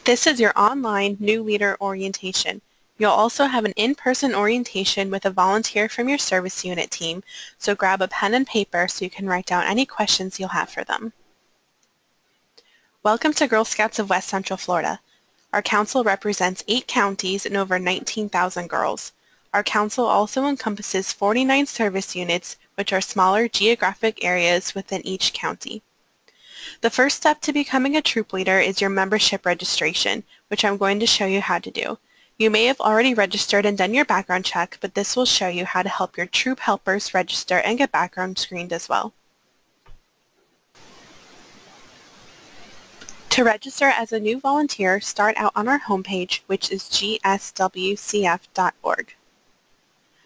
This is your online new leader orientation. You'll also have an in-person orientation with a volunteer from your service unit team, so grab a pen and paper so you can write down any questions you'll have for them. Welcome to Girl Scouts of West Central Florida. Our council represents 8 counties and over 19,000 girls. Our council also encompasses 49 service units, which are smaller geographic areas within each county. The first step to becoming a troop leader is your membership registration, which I'm going to show you how to do. You may have already registered and done your background check, but this will show you how to help your troop helpers register and get background screened as well. To register as a new volunteer, start out on our homepage, which is GSWCF.org.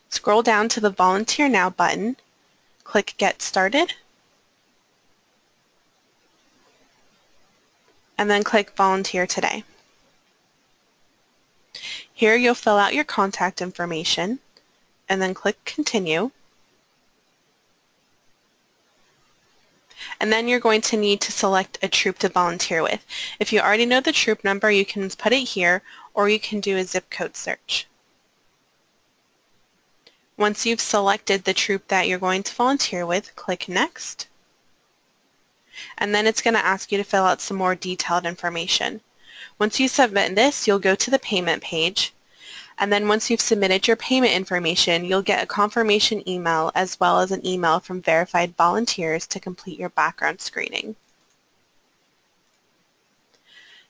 Scroll down to the Volunteer Now button, click Get Started, and then click Volunteer Today. Here you'll fill out your contact information, and then click Continue. And then you're going to need to select a troop to volunteer with. If you already know the troop number, you can put it here, or you can do a zip code search. Once you've selected the troop that you're going to volunteer with, click Next. And then it's going to ask you to fill out some more detailed information. Once you submit this, you'll go to the payment page. And then once you've submitted your payment information, you'll get a confirmation email as well as an email from verified volunteers to complete your background screening.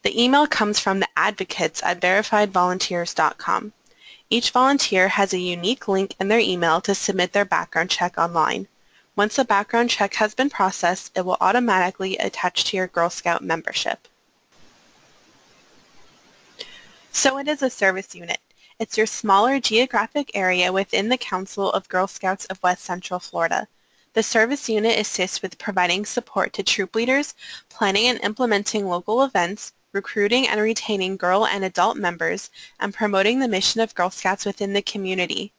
The email comes from the advocates at verifiedvolunteers.com. Each volunteer has a unique link in their email to submit their background check online. Once a background check has been processed, it will automatically attach to your Girl Scout membership. So it is a service unit. It's your smaller geographic area within the Council of Girl Scouts of West Central Florida. The service unit assists with providing support to troop leaders, planning and implementing local events, recruiting and retaining girl and adult members, and promoting the mission of Girl Scouts within the community.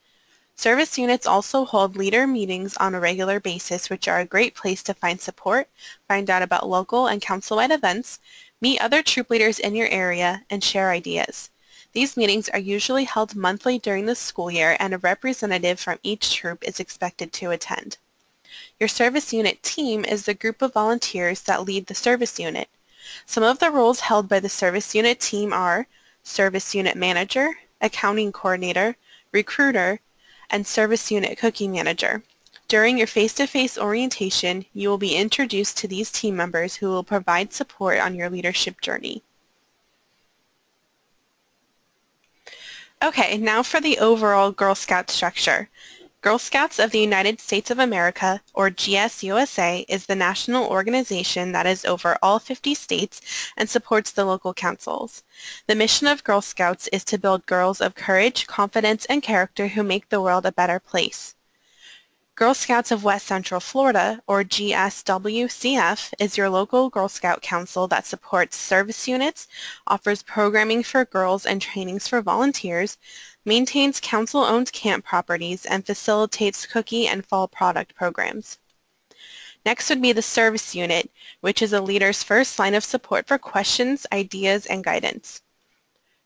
Service units also hold leader meetings on a regular basis, which are a great place to find support, find out about local and council-wide events, meet other troop leaders in your area, and share ideas. These meetings are usually held monthly during the school year, and a representative from each troop is expected to attend. Your service unit team is the group of volunteers that lead the service unit. Some of the roles held by the service unit team are service unit manager, accounting coordinator, recruiter, and service unit cookie manager. During your face-to-face orientation, you will be introduced to these team members who will provide support on your leadership journey. Okay, now for the overall Girl Scout structure. Girl Scouts of the United States of America, or GSUSA, is the national organization that is over all 50 states and supports the local councils. The mission of Girl Scouts is to build girls of courage, confidence, and character who make the world a better place. Girl Scouts of West Central Florida, or GSWCF, is your local Girl Scout council that supports service units, offers programming for girls and trainings for volunteers, maintains council-owned camp properties, and facilitates cookie and fall product programs. Next would be the service unit, which is a leader's first line of support for questions, ideas, and guidance.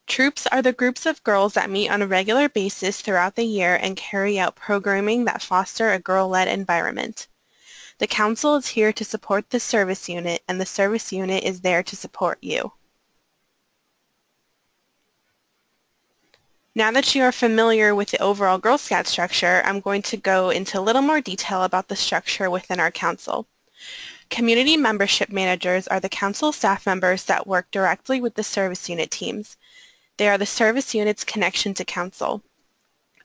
Troops are the groups of girls that meet on a regular basis throughout the year and carry out programming that foster a girl-led environment. The council is here to support the service unit, and the service unit is there to support you. Now that you are familiar with the overall Girl Scout structure, I'm going to go into a little more detail about the structure within our council. Community membership managers are the council staff members that work directly with the service unit teams. They are the service unit's connection to council.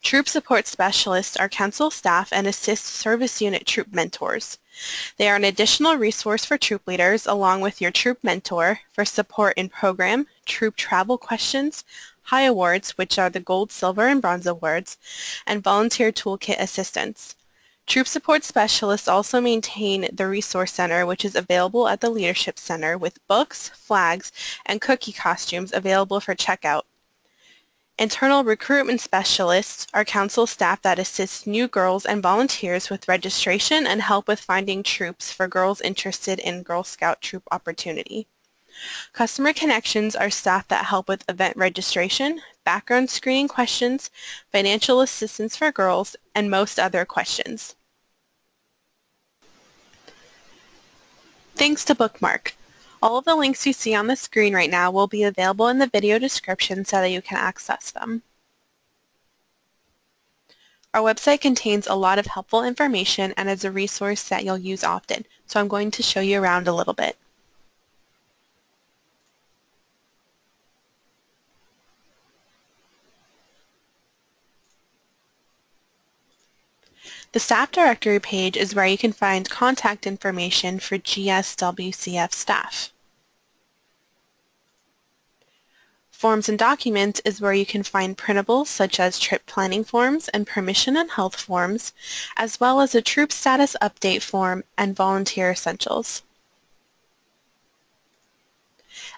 Troop support specialists are council staff and assist service unit troop mentors. They are an additional resource for troop leaders along with your troop mentor for support in program, troop travel questions, high awards, which are the gold, silver, and bronze awards, and volunteer toolkit assistance. Troop support specialists also maintain the Resource Center, which is available at the Leadership Center with books, flags, and cookie costumes available for checkout. Internal recruitment specialists are council staff that assist new girls and volunteers with registration and help with finding troops for girls interested in Girl Scout troop opportunity. Customer connections are staff that help with event registration, background screening questions, financial assistance for girls, and most other questions. Thanks to Bookmark. All of the links you see on the screen right now will be available in the video description so that you can access them. Our website contains a lot of helpful information and is a resource that you'll use often, so I'm going to show you around a little bit. The staff directory page is where you can find contact information for GSWCF staff. Forms and Documents is where you can find printables such as trip planning forms and permission and health forms, as well as a troop status update form and volunteer essentials.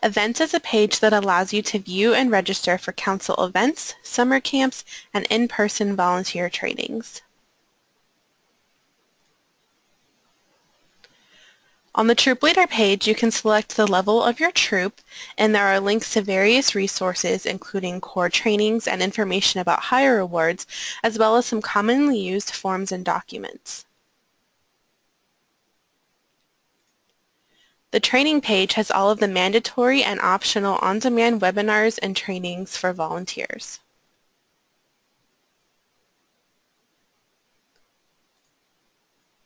Events is a page that allows you to view and register for council events, summer camps, and in-person volunteer trainings. On the Troop Leader page, you can select the level of your troop, and there are links to various resources, including core trainings and information about higher awards, as well as some commonly used forms and documents. The training page has all of the mandatory and optional on-demand webinars and trainings for volunteers.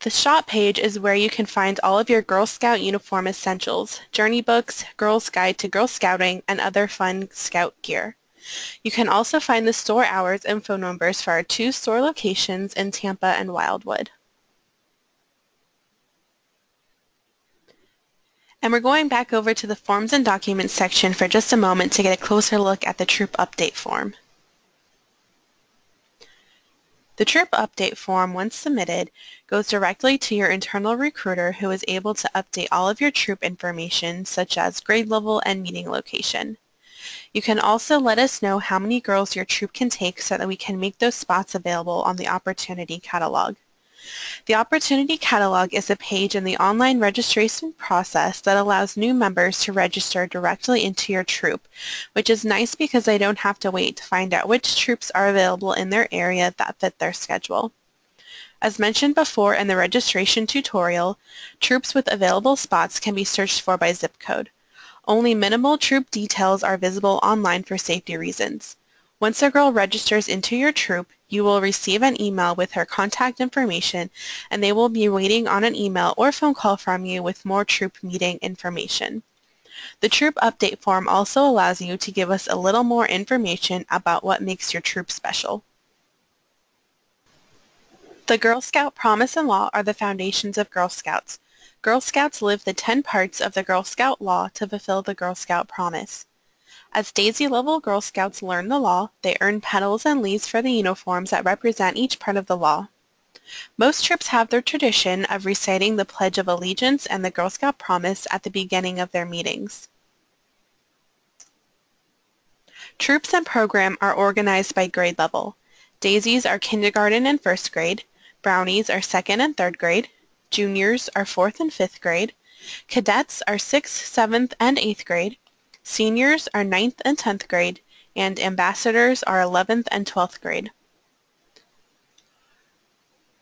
The shop page is where you can find all of your Girl Scout uniform essentials, journey books, Girl's Guide to Girl Scouting, and other fun Scout gear. You can also find the store hours and phone numbers for our 2 store locations in Tampa and Wildwood. And we're going back over to the Forms and Documents section for just a moment to get a closer look at the Troop Update form. The Troop Update form, once submitted, goes directly to your internal recruiter who is able to update all of your troop information such as grade level and meeting location. You can also let us know how many girls your troop can take so that we can make those spots available on the Opportunity Catalog. The Opportunity Catalog is a page in the online registration process that allows new members to register directly into your troop, which is nice because they don't have to wait to find out which troops are available in their area that fit their schedule. As mentioned before in the registration tutorial, troops with available spots can be searched for by zip code. Only minimal troop details are visible online for safety reasons. Once a girl registers into your troop, you will receive an email with her contact information, and they will be waiting on an email or phone call from you with more troop meeting information. The troop update form also allows you to give us a little more information about what makes your troop special. The Girl Scout Promise and Law are the foundations of Girl Scouts. Girl Scouts live the 10 parts of the Girl Scout Law to fulfill the Girl Scout Promise. As Daisy-level Girl Scouts learn the law, they earn petals and leaves for the uniforms that represent each part of the law. Most troops have their tradition of reciting the Pledge of Allegiance and the Girl Scout Promise at the beginning of their meetings. Troops and program are organized by grade level. Daisies are kindergarten and 1st grade, Brownies are 2nd and 3rd grade, Juniors are 4th and 5th grade, Cadets are 6th, 7th, and 8th grade, Seniors are 9th and 10th grade, and Ambassadors are 11th and 12th grade.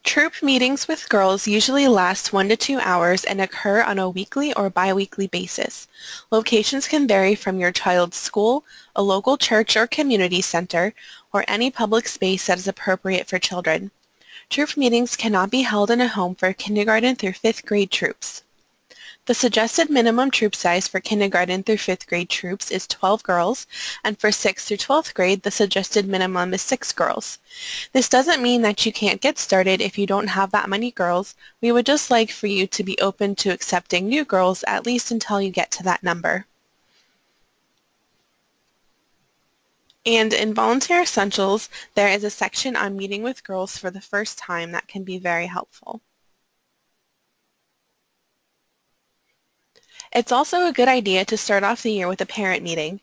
Troop meetings with girls usually last 1 to 2 hours and occur on a weekly or bi-weekly basis. Locations can vary from your child's school, a local church or community center, or any public space that is appropriate for children. Troop meetings cannot be held in a home for kindergarten through 5th grade troops. The suggested minimum troop size for kindergarten through 5th grade troops is 12 girls, and for 6th through 12th grade, the suggested minimum is 6 girls. This doesn't mean that you can't get started if you don't have that many girls. We would just like for you to be open to accepting new girls at least until you get to that number. And in Volunteer Essentials, there is a section on meeting with girls for the first time that can be very helpful. It's also a good idea to start off the year with a parent meeting.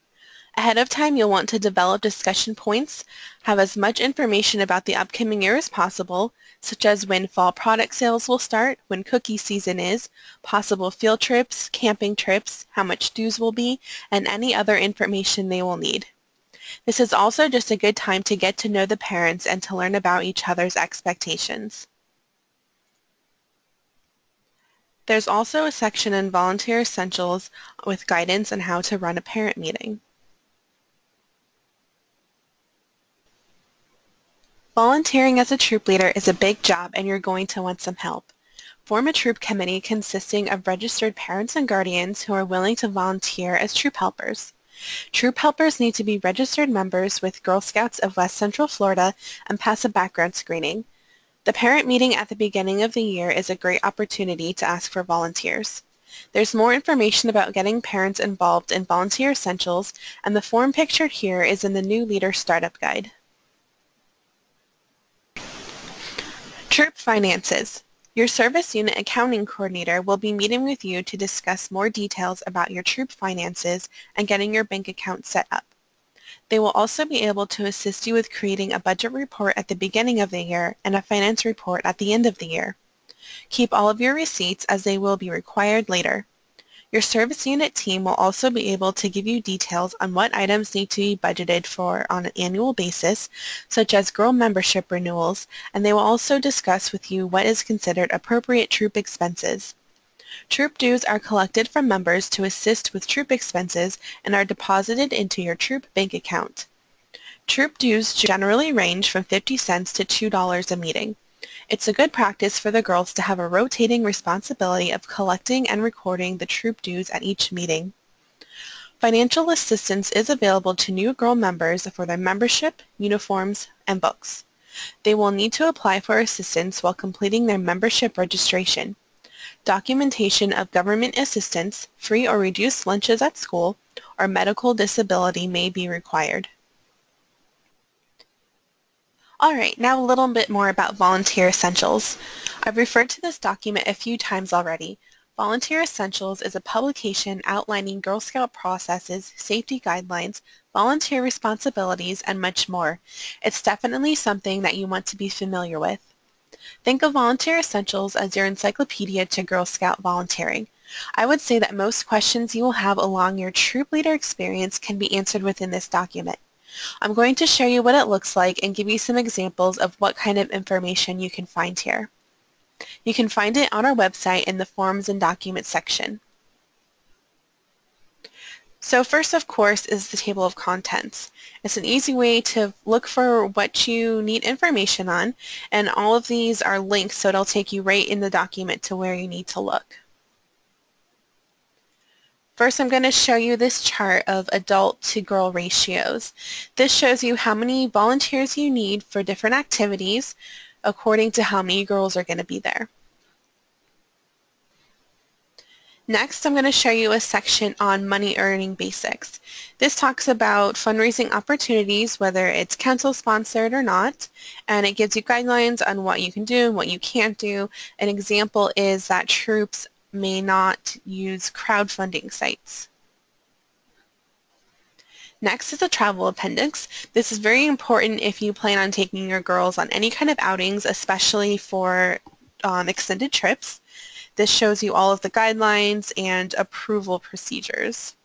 Ahead of time, you'll want to develop discussion points, have as much information about the upcoming year as possible, such as when fall product sales will start, when cookie season is, possible field trips, camping trips, how much dues will be, and any other information they will need. This is also just a good time to get to know the parents and to learn about each other's expectations. There's also a section in Volunteer Essentials with guidance on how to run a parent meeting. Volunteering as a troop leader is a big job and you're going to want some help. Form a troop committee consisting of registered parents and guardians who are willing to volunteer as troop helpers. Troop helpers need to be registered members with Girl Scouts of West Central Florida and pass a background screening. The parent meeting at the beginning of the year is a great opportunity to ask for volunteers. There's more information about getting parents involved in Volunteer Essentials, and the form pictured here is in the New Leader Startup Guide. Troop finances. Your service unit accounting coordinator will be meeting with you to discuss more details about your troop finances and getting your bank account set up. They will also be able to assist you with creating a budget report at the beginning of the year and a finance report at the end of the year. Keep all of your receipts as they will be required later. Your service unit team will also be able to give you details on what items need to be budgeted for on an annual basis, such as girl membership renewals, and they will also discuss with you what is considered appropriate troop expenses. Troop dues are collected from members to assist with troop expenses and are deposited into your troop bank account. Troop dues generally range from 50 cents to $2 a meeting. It's a good practice for the girls to have a rotating responsibility of collecting and recording the troop dues at each meeting. Financial assistance is available to new girl members for their membership, uniforms, and books. They will need to apply for assistance while completing their membership registration. Documentation of government assistance, free or reduced lunches at school, or medical disability may be required. Alright, now a little bit more about Volunteer Essentials. I've referred to this document a few times already. Volunteer Essentials is a publication outlining Girl Scout processes, safety guidelines, volunteer responsibilities, and much more. It's definitely something that you want to be familiar with. Think of Volunteer Essentials as your encyclopedia to Girl Scout volunteering. I would say that most questions you will have along your troop leader experience can be answered within this document. I'm going to show you what it looks like and give you some examples of what kind of information you can find here. You can find it on our website in the Forms and Documents section. So first, of course, is the table of contents. It's an easy way to look for what you need information on, and all of these are linked so it'll take you right in the document to where you need to look. First, I'm going to show you this chart of adult to girl ratios. This shows you how many volunteers you need for different activities according to how many girls are going to be there. Next, I'm going to show you a section on money earning basics. This talks about fundraising opportunities, whether it's council sponsored or not, and it gives you guidelines on what you can do and what you can't do. An example is that troops may not use crowdfunding sites. Next is a travel appendix. This is very important if you plan on taking your girls on any kind of outings, especially for extended trips. This shows you all of the guidelines and approval procedures.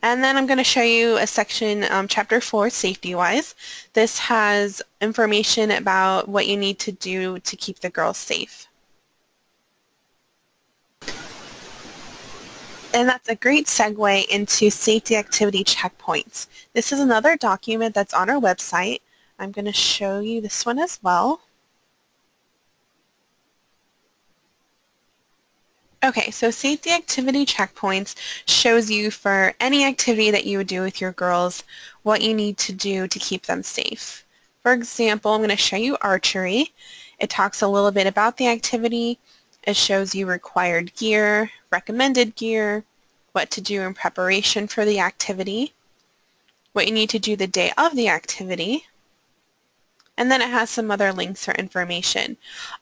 And then I'm going to show you a section, Chapter 4, Safety-Wise. This has information about what you need to do to keep the girls safe. And that's a great segue into safety activity checkpoints. This is another document that's on our website. I'm going to show you this one as well. Okay, so safety activity checkpoints shows you for any activity that you would do with your girls what you need to do to keep them safe. For example, I'm going to show you archery. It talks a little bit about the activity. It shows you required gear, recommended gear, what to do in preparation for the activity, what you need to do the day of the activity, And then it has some other links for information.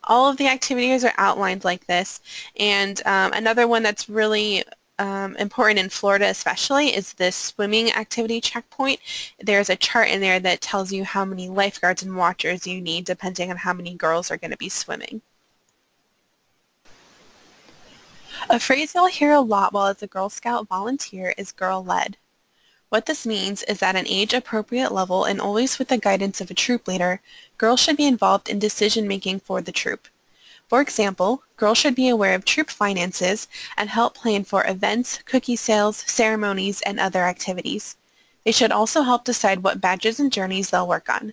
All of the activities are outlined like this, and another one that's really important in Florida especially is this swimming activity checkpoint. There's a chart in there that tells you how many lifeguards and watchers you need depending on how many girls are going to be swimming. A phrase you'll hear a lot while as a Girl Scout volunteer is girl-led. What this means is at an age-appropriate level and always with the guidance of a troop leader, girls should be involved in decision-making for the troop. For example, girls should be aware of troop finances and help plan for events, cookie sales, ceremonies, and other activities. They should also help decide what badges and journeys they'll work on.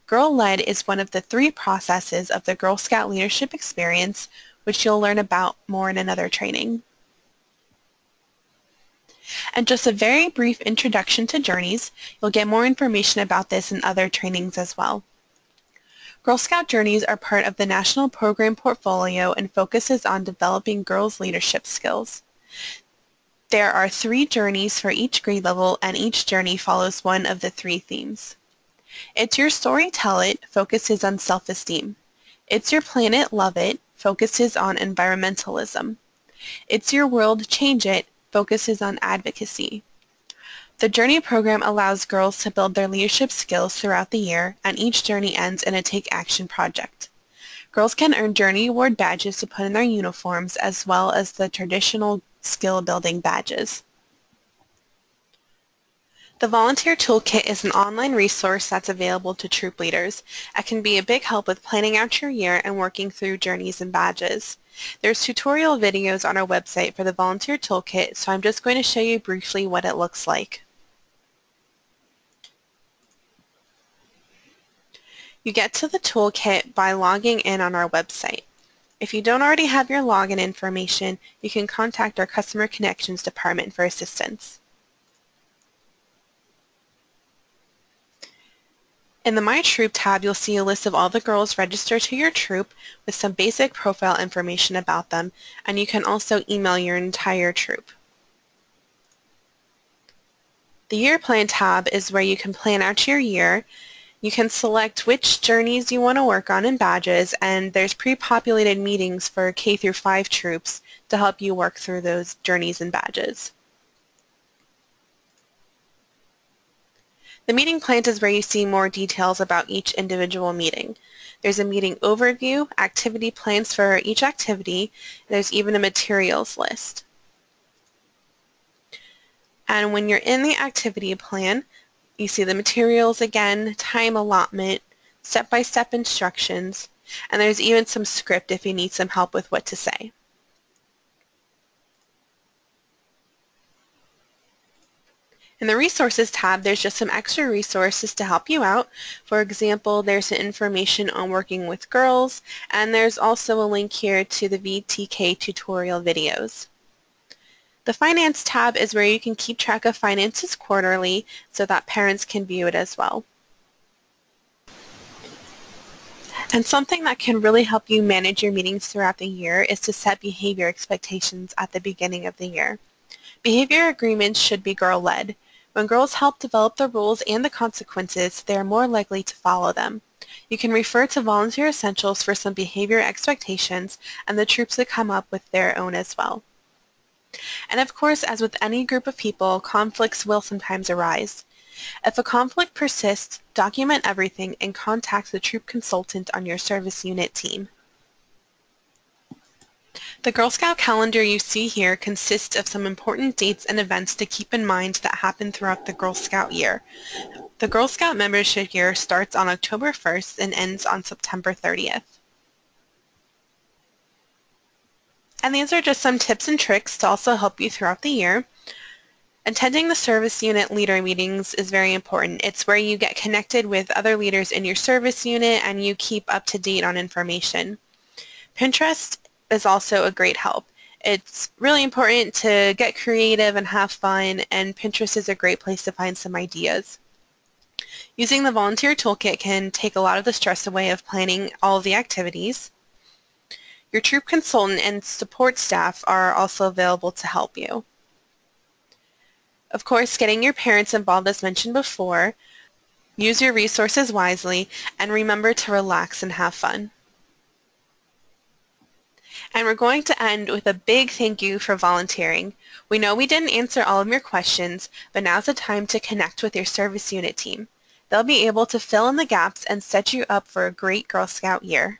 Girl-led is one of the 3 processes of the Girl Scout leadership experience, which you'll learn about more in another training. And just a very brief introduction to journeys. You'll get more information about this in other trainings as well. Girl Scout journeys are part of the National Program Portfolio and focuses on developing girls' leadership skills. There are 3 journeys for each grade level, and each journey follows one of the 3 themes. It's Your Story, Tell It focuses on self-esteem. It's Your Planet, Love It focuses on environmentalism. It's Your World, Change It focuses on advocacy. The Journey program allows girls to build their leadership skills throughout the year, and each journey ends in a Take Action project. Girls can earn Journey Award badges to put in their uniforms, as well as the traditional skill-building badges. The Volunteer Toolkit is an online resource that's available to troop leaders. It can be a big help with planning out your year and working through journeys and badges. There's tutorial videos on our website for the Volunteer Toolkit, so I'm just going to show you briefly what it looks like. You get to the toolkit by logging in on our website. If you don't already have your login information, you can contact our Customer Connections department for assistance. In the My Troop tab, you'll see a list of all the girls registered to your troop with some basic profile information about them, and you can also email your entire troop. The Year Plan tab is where you can plan out your year. You can select which journeys you want to work on in badges, and there's pre-populated meetings for K through 5 troops to help you work through those journeys and badges. The meeting plans is where you see more details about each individual meeting. There's a meeting overview, activity plans for each activity, and there's even a materials list. And when you're in the activity plan, you see the materials again, time allotment, step-by-step instructions, and there's even some script if you need some help with what to say. In the Resources tab, there's just some extra resources to help you out. For example, there's information on working with girls, and there's also a link here to the VTK tutorial videos. The Finance tab is where you can keep track of finances quarterly so that parents can view it as well. And something that can really help you manage your meetings throughout the year is to set behavior expectations at the beginning of the year. Behavior agreements should be girl-led. When girls help develop the rules and the consequences, they are more likely to follow them. You can refer to Volunteer Essentials for some behavior expectations and the troops that come up with their own as well. And of course, as with any group of people, conflicts will sometimes arise. If a conflict persists, document everything and contact the troop consultant on your service unit team. The Girl Scout calendar you see here consists of some important dates and events to keep in mind that happen throughout the Girl Scout year. The Girl Scout membership year starts on October 1st and ends on September 30th. And these are just some tips and tricks to also help you throughout the year. Attending the service unit leader meetings is very important. It's where you get connected with other leaders in your service unit and you keep up to date on information. Pinterest is also a great help. It's really important to get creative and have fun, and Pinterest is a great place to find some ideas. Using the Volunteer Toolkit can take a lot of the stress away of planning all of the activities. Your troop consultant and support staff are also available to help you. Of course, getting your parents involved, as mentioned before. Use your resources wisely, and remember to relax and have fun. And we're going to end with a big thank you for volunteering. We know we didn't answer all of your questions, but now's the time to connect with your service unit team. They'll be able to fill in the gaps and set you up for a great Girl Scout year.